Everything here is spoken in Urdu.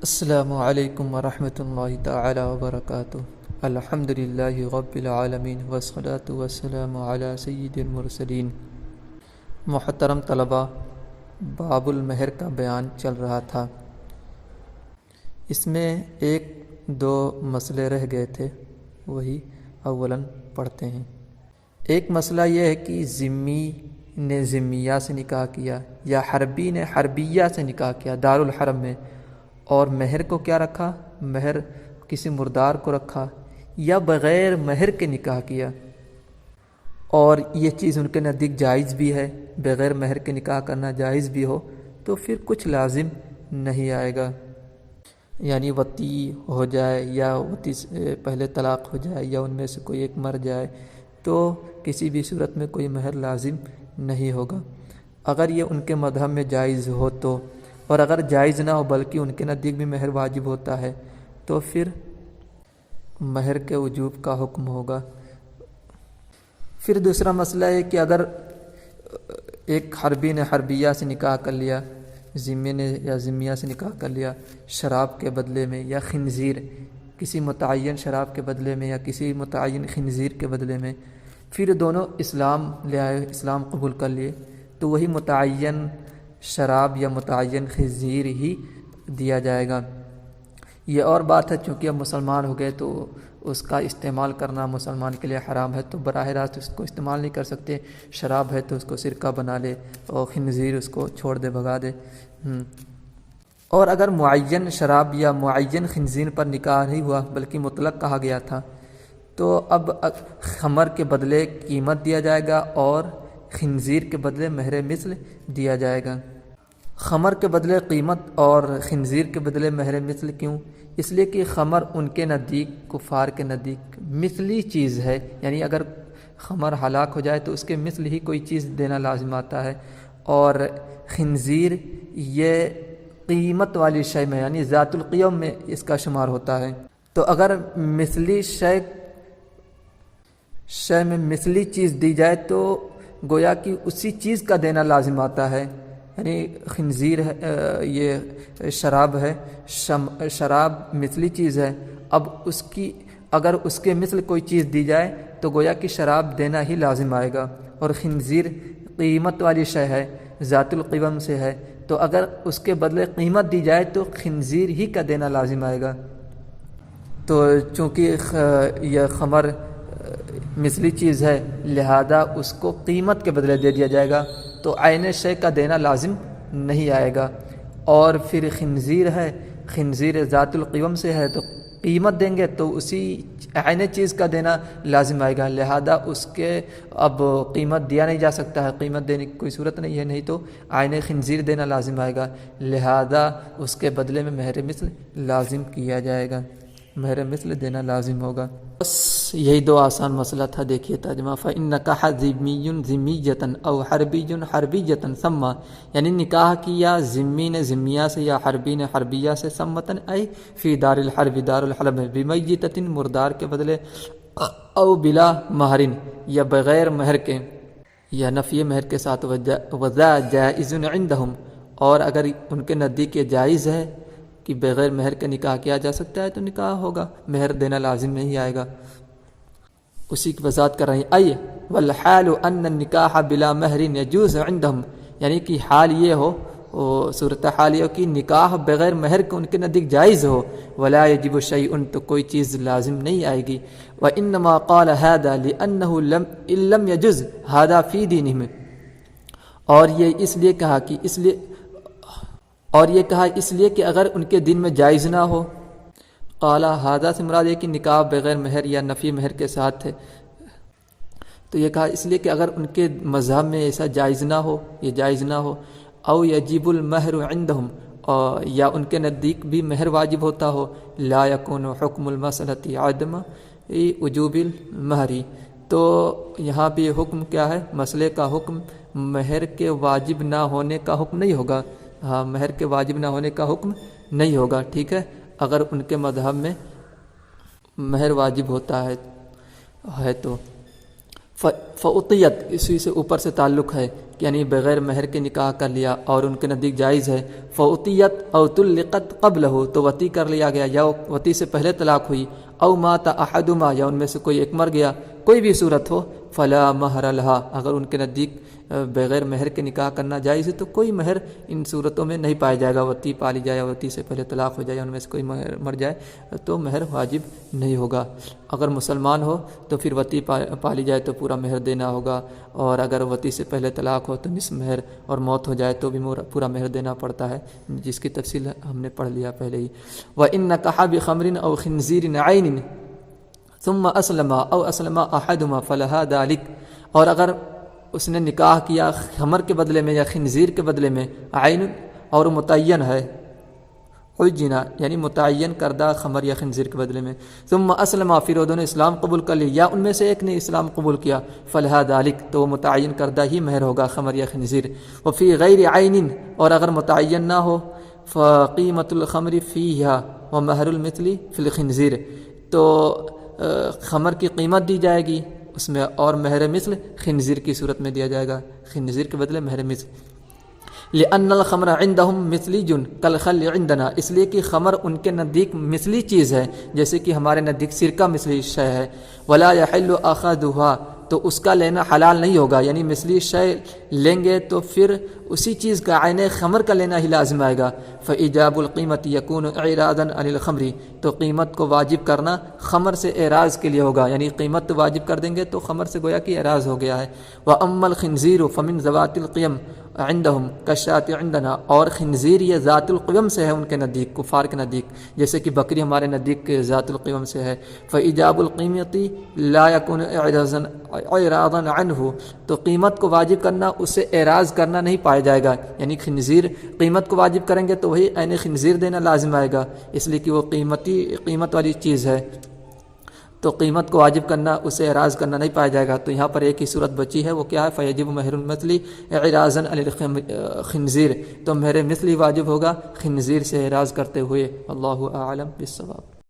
السلام علیکم ورحمۃ اللہ تعالی وبرکاتہ۔ الحمدللہ رب العالمین والصلاة والسلام علی سید المرسلین۔ محترم طلباء، باب المہر کا بیان چل رہا تھا۔ اس میں ایک دو مسئلے رہ گئے تھے، وہی اولاً پڑھتے ہیں۔ ایک مسئلہ یہ ہے کہ ذمی نے ذمیہ سے نکاح کیا یا حربی نے حربیہ سے نکاح کیا دارالحرم میں، اور مہر کو کیا رکھا؟ مہر کسی مردار کو رکھا، یا بغیر مہر کے نکاح کیا، اور یہ چیز ان کے نزدیک جائز بھی ہے، بغیر مہر کے نکاح کرنا جائز بھی ہو، تو پھر کچھ لازم نہیں آئے گا۔ یعنی وطی ہو جائے یا وطی سے پہلے طلاق ہو جائے یا ان میں سے کوئی ایک مر جائے تو کسی بھی صورت میں کوئی مہر لازم نہیں ہوگا، اگر یہ ان کے مذہب میں جائز ہو تو۔ اور اگر جائز نہ ہو بلکہ ان کے نزدیک بھی مہر واجب ہوتا ہے تو پھر مہر کے وجوب کا حکم ہوگا۔ پھر دوسرا مسئلہ ہے کہ اگر ایک حربی نے حربیہ سے نکاح کر لیا، ذمی نے یا ذمیہ سے نکاح کر لیا شراب کے بدلے میں، یا خنزیر، کسی متعین شراب کے بدلے میں یا کسی متعین خنزیر کے بدلے میں، پھر دونوں اسلام لے آئے، اسلام قبول کر لیے، تو وہی متعین شراب یا متعین خنزیر ہی دیا جائے گا۔ یہ اور بات ہے، چونکہ اب مسلمان ہو گئے تو اس کا استعمال کرنا مسلمان کے لیے حرام ہے، تو براہ راست اس کو استعمال نہیں کر سکتے۔ شراب ہے تو اس کو سرکہ بنا لے، اور خنزیر اس کو چھوڑ دے، بھگا دے۔ اور اگر معین شراب یا معین خنزیر پر نکاح نہیں ہوا بلکہ مطلق کہا گیا تھا، تو اب خمر کے بدلے قیمت دیا جائے گا اور خنزیر کے بدلے مہر مثل دیا جائے گا۔ خمر کے بدلے قیمت اور خنزیر کے بدلے مہر مثل کیوں؟ اس لیے کہ خمر ان کے نزدیک، کفار کے نزدیک مثلی چیز ہے، یعنی اگر خمر ہلاک ہو جائے تو اس کے مثل ہی کوئی چیز دینا لازم آتا ہے، اور خنزیر یہ قیمت والی شے میں یعنی ذات القیم میں اس کا شمار ہوتا ہے۔ تو اگر مثلی شے میں مثلی چیز دی جائے تو گویا کہ اسی چیز کا دینا لازم آتا ہے، یعنی خنزیر یہ شراب ہے، شراب مثلی چیز ہے، اب اگر اس کے مثل کوئی چیز دی جائے تو گویا کہ شراب دینا ہی لازم آئے گا، اور خنزیر قیمت والی شے ہے، ذات القیم سے ہے، تو اگر اس کے بدلے قیمت دی جائے تو خنزیر ہی کا دینا لازم آئے گا۔ تو چونکہ یہ خمر مثلی چیز ہے لہذا اس کو قیمت کے بدلے دے دیا جائے گا، تو عین شے کا دینا لازم نہیں آئے گا۔ اور پھر خنزیر ہے، خنزیر ذات القیم سے ہے تو قیمت دیں گے تو اسی عین چیز کا دینا لازم آئے گا، لہذا اس کے اب قیمت دیا نہیں جا سکتا ہے، قیمت دینے کی کوئی صورت نہیں ہے، نہیں تو عین خنزیر دینا لازم آئے گا، لہذا اس کے بدلے میں مہر مثل لازم کیا جائے گا، مہر مثل دینا لازم ہوگا۔ بس یہی دو آسان مسئلہ تھا، دیکھیے ترجمہ۔ فَإِن نَكَحَ ذِمِّيٌّ ذِمِّيَّةً أَوْ حَرْبِيٌّ حَرْبِيَّةً ثَمَّ، یعنی نکاح کیا ذمی نے ذمیہ سے یا حربی نے حربیہ سے، سمتاً ای فی دار الحرب، دار الحرب میں، بِمَيِّتَةٍ مردار کے بدلے، او بلا مہرن یا بغیر مہر کے، یا نفی مہر کے ساتھ، وَذَا جَائِزٌ عِندَهُمْ، اور اگر ان کے نزدیک یہ جائز ہے کہ بغیر مہر کے نکاح کیا جا سکتا ہے تو نکاح ہوگا، مہر دینا لازم نہیں آئے گا۔ اسی کی وضاحت کر رہے ہیں، ای والحال ان النکاح بلا مہر یجوز عندهم، یعنی کہ حال یہ ہو، صورتحال یہ ہو کہ نکاح بغیر مہر کے ان کے نزدیک جائز ہو، ولا یجب شیء، تو کوئی چیز لازم نہیں آئے گی۔ وانما قال هذا لانه لم يجوز هذا في دينهم، اور یہ اس لیے کہا اس لیے کہ اگر ان کے دین میں جائز نہ ہو، قال هذا سے مراد ہے کہ نکاح بغیر مہر یا نفی مہر کے ساتھ ہے، تو یہ کہا اس لیے کہ اگر ان کے مذہب میں ایسا جائز نہ ہو، یہ جائز نہ ہو، او یجب المہر عندهم، یا ان کے نزدیک بھی مہر واجب ہوتا ہو، لا یکون حکم المسألة عدم وجوب المہر، تو یہاں بھی حکم کیا ہے؟ مسئلے کا حکم مہر کے واجب نہ ہونے کا حکم نہیں ہوگا، ہاں مہر کے واجب نہ ہونے کا حکم نہیں ہوگا، ٹھیک ہے، اگر ان کے مذہب میں مہر واجب ہوتا ہے تو۔ فعطیت اسی سے اوپر سے تعلق ہے، یعنی بغیر مہر کے نکاح کر لیا اور ان کے نزدیک جائز ہے. فعطیت او طلقت قبلہ، تو وطی کر لیا گیا یا وطی سے پہلے طلاق ہوئی. او مات احدہما، یا ان میں سے کوئی ایک مر گیا، کوئی بھی صورت ہو. فلا مہر لہا، اگر ان کے نزدیک بغیر مہر کے نکاح کرنا جائز ہے تو کوئی مہر ان صورتوں میں نہیں پایا جائے گا. وطی پالی جائے، وطی سے پہلے طلاق ہو جائے، ان میں سے کوئی مر جائے تو مہر واجب نہیں ہوگا. اگر مسلمان ہو تو پھر وطی پالی جائے تو پورا مہر دینا ہوگا، اور اگر وطی سے پہلے طلاق ہو تو نصف مہر، اور موت ہو جائے تو بھی پورا مہر دینا پڑتا ہے، جس کی تفصیل ہم نے پڑھ لیا پہلے ہی. وَإِن نَكَحَ بِخَمْرٍ أَوْ خِنْزِيرٍ عَيْنٍ ثُمَّ أَسْلَمَ أَوْ أَسْلَمَ أَحَدُهُمَا فَلَهَا ذَلِكَ، اور اگر اس نے نکاح کیا خمر کے بدلے میں یا خنزیر کے بدلے میں، عین اور متعین ہے، عجنا یعنی متعین کردہ خمر یا خنزیر کے بدلے میں. ثم اسلم، پھر دونوں اسلام قبول کر لی یا ان میں سے ایک نے اسلام قبول کیا، فلہا ذالک، تو وہ متعین کردہ ہی مہر ہوگا خمر یا خنزیر. وفی غیر عین، اور اگر متعین نہ ہو، فقیمت الخمر فیہا ومہر المثل فی الخنزیر، تو خمر کی قیمت دی جائے گی اس میں، اور مہر مثل خنزیر کی صورت میں دیا جائے گا، خنزیر کے بدلے مہر مثل. لأن الخمر عندهم مثلی کالخل عندنا، اس لیے کہ خمر ان کے نزدیک مثلی چیز ہے، جیسے کہ ہمارے نزدیک سرکہ مثلی شے ہے. ولا يحل اخذها، تو اس کا لینا حلال نہیں ہوگا، یعنی مثلی شے لیں گے تو پھر اسی چیز کا عین خمر کا لینا ہی لازم آئے گا. فإیجاب القیمت یکون اعراضا عن الخمر، تو قیمت کو واجب کرنا خمر سے اعراض کے لیے ہوگا، یعنی قیمت واجب کر دیں گے تو خمر سے گویا کہ اعراض ہو گیا ہے. وأما الخنزیر فمن ذوات القیم عندهم کالشاة عندنا، اور خنزیر یہ ذات القیم سے ہے ان کے نزدیک، کفار کے نزدیک، جیسے کہ بکری ہمارے نزدیک ذات القیم سے ہے. فإیجاب القیمت لا یکون اعراضا عنہ، تو قیمت کو واجب کرنا اس سے اعراض کرنا نہیں پایا جائے گا، یعنی خنزیر قیمت کو واجب کریں گے تو وہی عین خنزیر دینا لازم آئے گا، اس لیے کہ وہ قیمت والی چیز ہے، تو قیمت کو واجب کرنا اسے اعراض کرنا نہیں پایا جائے گا. تو یہاں پر ایک ہی صورت بچی ہے، وہ کیا ہے؟ فیجب مہر المثلی اعراضا عن الخنزیر، تو مہر مثلی واجب ہوگا خنزیر سے اعراض کرتے ہوئے. اللہ اعلم بالصواب.